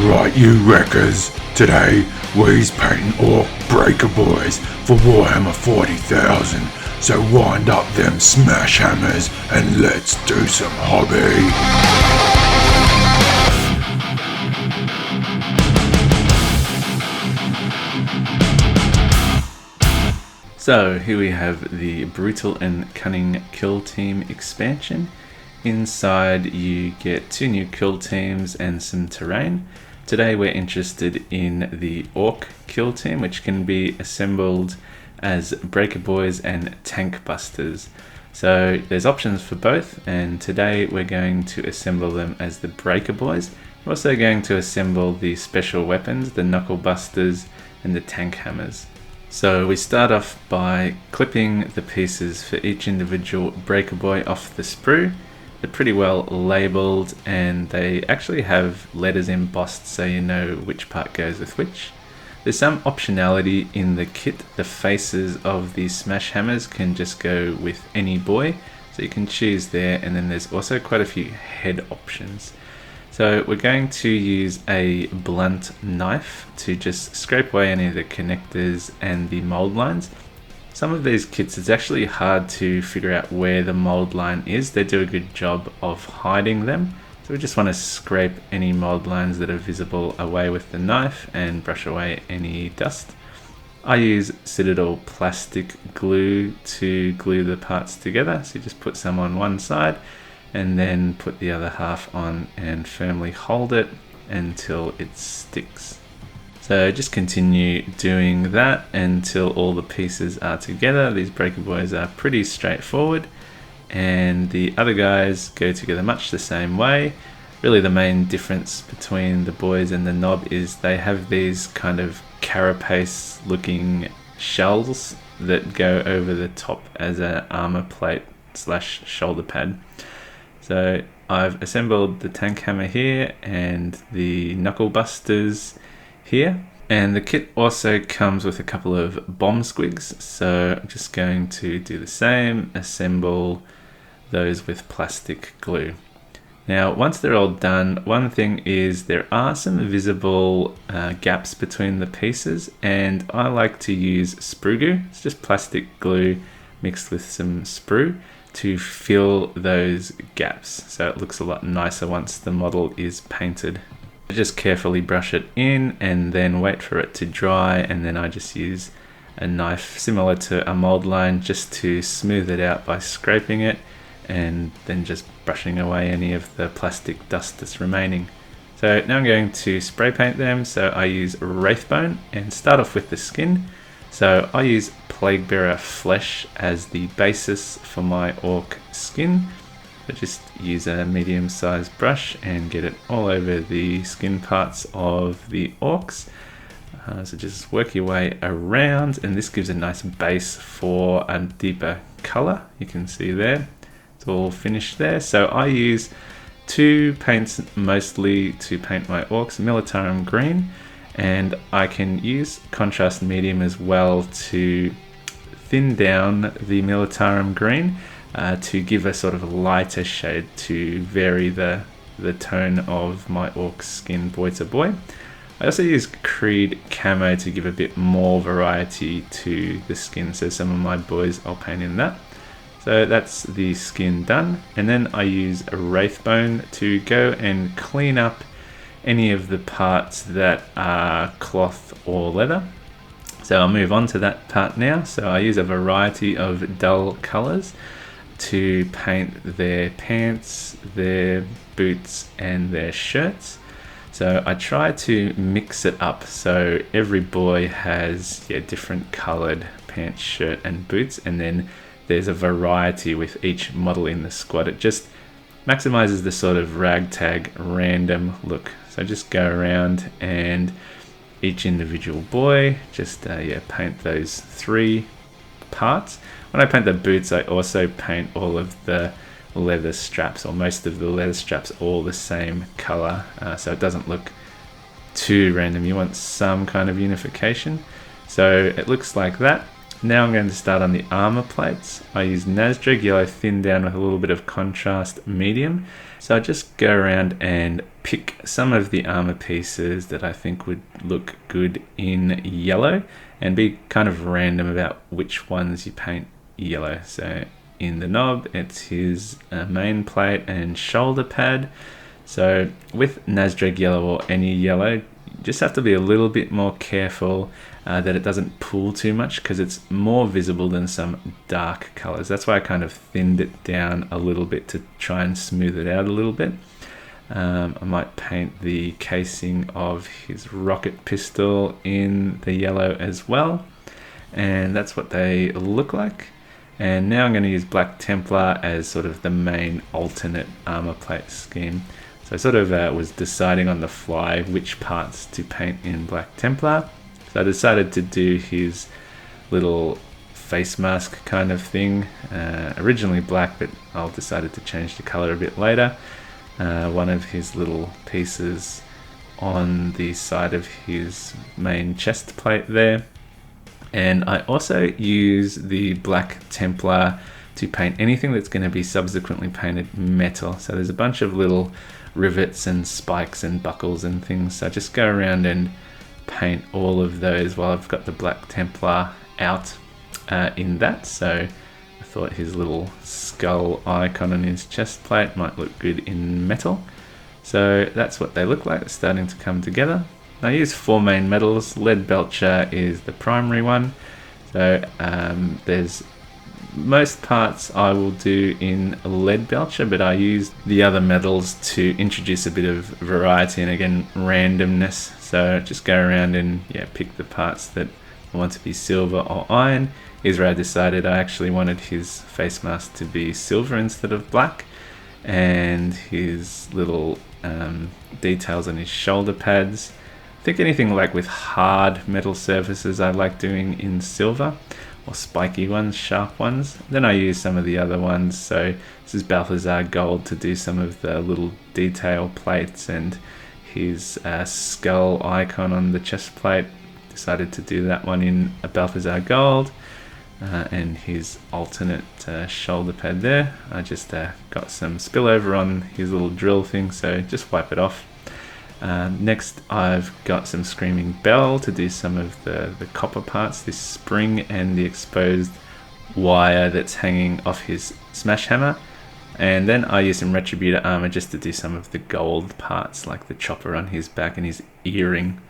Right, you wreckers. Today, we's painting Ork Breaka Boyz for Warhammer 40,000. So wind up them smash hammers and let's do some hobby. So here we have the Brutal and Cunning Killteam expansion. Inside you get 2 new kill teams and some terrain. Today we're interested in the Ork kill team, which can be assembled as Breaka Boyz and tank busters. So there's options for both, and today we're going to assemble them as the Breaka Boyz. We're also going to assemble the special weapons, the knuckle busters and the tank hammers. So we start off by clipping the pieces for each individual Breaka Boy off the sprue. They're pretty well labelled and they actually have letters embossed so you know which part goes with which. There's some optionality in the kit. The faces of these smash hammers can just go with any boy, so you can choose there, and then there's also quite a few head options. So we're going to use a blunt knife to just scrape away any of the connectors and the mold lines. Some of these kits, it's actually hard to figure out where the mold line is. They do a good job of hiding them. So we just want to scrape any mold lines that are visible away with the knife and brush away any dust. I use Citadel plastic glue to glue the parts together. So you just put some on one side and then put the other half on and firmly hold it until it sticks. So just continue doing that until all the pieces are together. These Breaka Boyz are pretty straightforward, and the other guys go together much the same way. Really the main difference between the boys and the knob is they have these kind of carapace looking shells that go over the top as an armor plate / shoulder pad. So I've assembled the tank hammer here and the knuckle busters here, and the kit also comes with a couple of bomb squigs, so I'm just going to do the same, assemble those with plastic glue. Now once they're all done, one thing is there are some visible gaps between the pieces, and I like to use sprue glue. It's just plastic glue mixed with some sprue to fill those gaps, so it looks a lot nicer once the model is painted. Just carefully brush it in and then wait for it to dry, and then I just use a knife similar to a mold line just to smooth it out by scraping it and then just brushing away any of the plastic dust that's remaining. So now I'm going to spray paint them. So I use Wraithbone and start off with the skin. So I use Plaguebearer flesh as the basis for my orc skin. So just use a medium-sized brush and get it all over the skin parts of the orcs. So just work your way around, and this gives a nice base for a deeper color. You can see there, it's all finished there. So I use 2 paints mostly to paint my orcs, Militarum green, and I can use contrast medium as well to thin down the Militarum green. To give a sort of lighter shade to vary the tone of my orc skin boy to boy. I also use Creed camo to give a bit more variety to the skin, so some of my boys I'll paint in that. So that's the skin done, and then I use a Wraithbone to go and clean up any of the parts that are cloth or leather. So I'll move on to that part now. So I use a variety of dull colors to paint their pants, their boots and their shirts. So I try to mix it up so every boy has different coloured pants, shirt and boots, and then there's a variety with each model in the squad. It just maximizes the sort of ragtag random look. So just go around and each individual boy just paint those 3 parts. When I paint the boots, I also paint all of the leather straps, or most of the leather straps, all the same color, so it doesn't look too random. You want some kind of unification. So it looks like that. Now I'm going to start on the armor plates. I use Nasdreg yellow thinned down with a little bit of contrast medium. So I just go around and pick some of the armor pieces that I think would look good in yellow and be kind of random about which ones you paint yellow. So in the knob, it's his main plate and shoulder pad. So with Nasdreg yellow or any yellow, you just have to be a little bit more careful that it doesn't pool too much, because it's more visible than some dark colors. That's why I kind of thinned it down a little bit to try and smooth it out a little bit. I might paint the casing of his rocket pistol in the yellow as well. And that's what they look like. And now I'm going to use Black Templar as sort of the main alternate armor plate scheme. So I sort of was deciding on the fly which parts to paint in Black Templar. So I decided to do his little face mask kind of thing. Originally black, but I decided to change the color a bit later. One of his little pieces on the side of his main chest plate there. And I also use the Black Templar to paint anything that's going to be subsequently painted metal. So there's a bunch of little rivets and spikes and buckles and things. So I just go around and paint all of those while I've got the Black Templar out in that. So I thought his little skull icon on his chest plate might look good in metal. So that's what they look like. It's starting to come together. I use 4 main metals. Lead Belcher is the primary one. So there's most parts I will do in Lead Belcher, but I use the other metals to introduce a bit of variety and again randomness. So just go around and pick the parts that I want to be silver or iron. Here's where I decided I actually wanted his face mask to be silver instead of black, and his little details on his shoulder pads. I think anything like with hard metal surfaces I like doing in silver, or spiky ones, sharp ones. Then I use some of the other ones. So this is Balthazar Gold to do some of the little detail plates, and his skull icon on the chest plate. Decided to do that one in a Balthazar Gold. And his alternate shoulder pad there. I just got some spillover on his little drill thing, so just wipe it off. Next I've got some Screaming Bell to do some of the copper parts, this spring and the exposed wire that's hanging off his smash hammer. And then I use some Retributor armor just to do some of the gold parts, like the chopper on his back and his earring.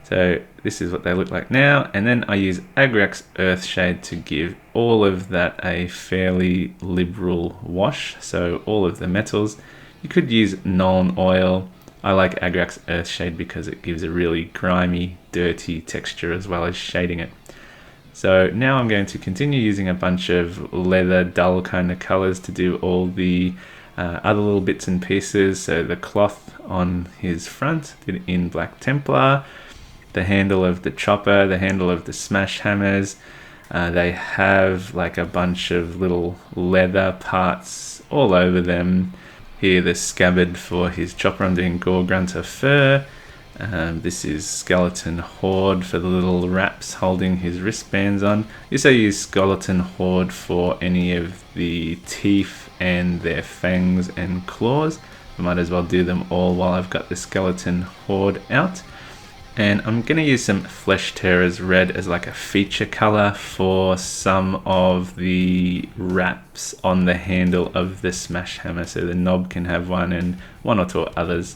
So this is what they look like now. And then I use Agriax Earthshade to give all of that a fairly liberal wash. So all of the metals. You could use Nuln Oil. I like Agriax Earthshade because it gives a really grimy, dirty texture as well as shading it. So now I'm going to continue using a bunch of leather, dull kind of colors to do all the other little bits and pieces. So the cloth on his front, did it in Black Templar. The handle of the chopper, the handle of the smash hammers. They have like a bunch of little leather parts all over them. Here the scabbard for his chopper, I'm doing Gore Grunter fur. This is Skeleton Horde for the little wraps holding his wristbands on. You also use Skeleton Horde for any of the teeth and their fangs and claws. I might as well do them all while I've got the Skeleton Horde out. And I'm going to use some Flesh Tearers Red as like a feature color for some of the wraps on the handle of the smash hammer. So the knob can have one and one or two others.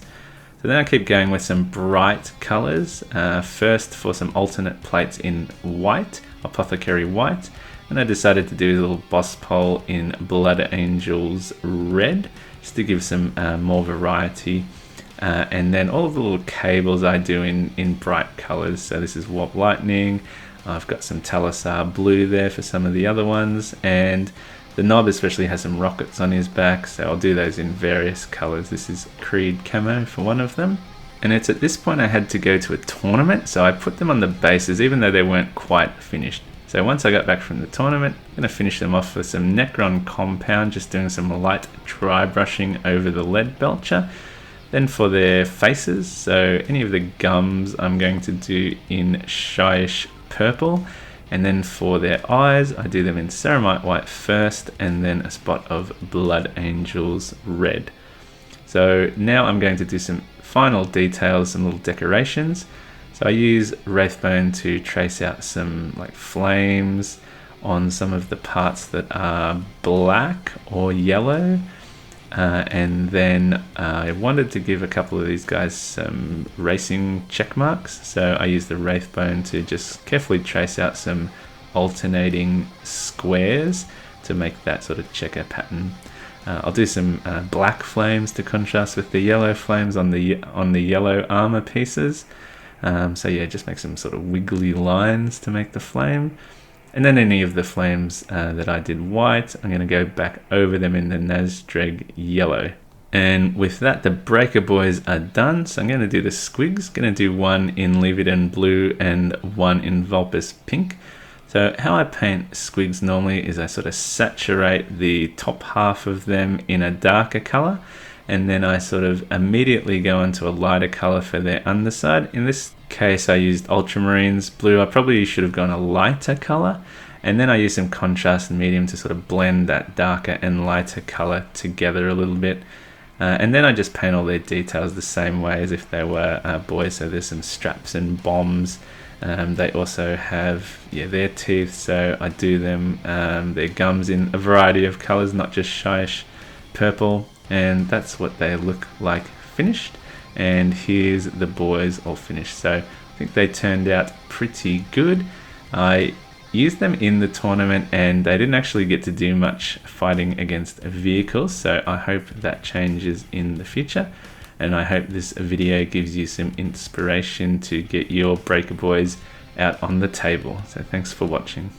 So then I keep going with some bright colors. First for some alternate plates in white, Apothecary White. And I decided to do a little boss pole in Blood Angels Red, just to give some more variety. And then all of the little cables I do in bright colors. So this is Warp Lightning. I've got some Talasar Blue there for some of the other ones. And the knob especially has some rockets on his back. So I'll do those in various colors. This is Creed Camo for one of them. And it's at this point I had to go to a tournament. So I put them on the bases even though they weren't quite finished. So once I got back from the tournament, I'm going to finish them off with some Necron Compound. Just doing some light dry brushing over the Lead Belcher. Then for their faces, so any of the gums I'm going to do in Shyish Purple. And then for their eyes, I do them in Ceramite White first, and then a spot of Blood Angels Red. So now I'm going to do some final details, some little decorations. So I use Wraithbone to trace out some like flames on some of the parts that are black or yellow. And then I wanted to give a couple of these guys some racing check marks. So I use the Wraithbone to just carefully trace out some alternating squares to make that sort of checker pattern. I'll do some black flames to contrast with the yellow flames on the yellow armor pieces. So yeah, just make some sort of wiggly lines to make the flame. And then any of the flames that I did white, I'm going to go back over them in the Nazdreg yellow. And with that, the Breaka Boyz are done. So I'm going to do the squigs. Going to do one in Leviathan blue and one in Vulpes pink. So how I paint squigs normally is I sort of saturate the top half of them in a darker color, and then I sort of immediately go into a lighter color for their underside. In this case I used ultramarines blue. I probably should have gone a lighter color, and then I used some contrast medium to sort of blend that darker and lighter color together a little bit. And then I just paint all their details the same way as if they were boys. So there's some straps and bombs. They also have their teeth, so I do them their gums in a variety of colors, not just shyish purple, and that's what they look like finished. And here's the boys all finished. So I think they turned out pretty good. I used them in the tournament and they didn't actually get to do much fighting against vehicles, so I hope that changes in the future. And I hope this video gives you some inspiration to get your Breaka Boyz out on the table. So thanks for watching.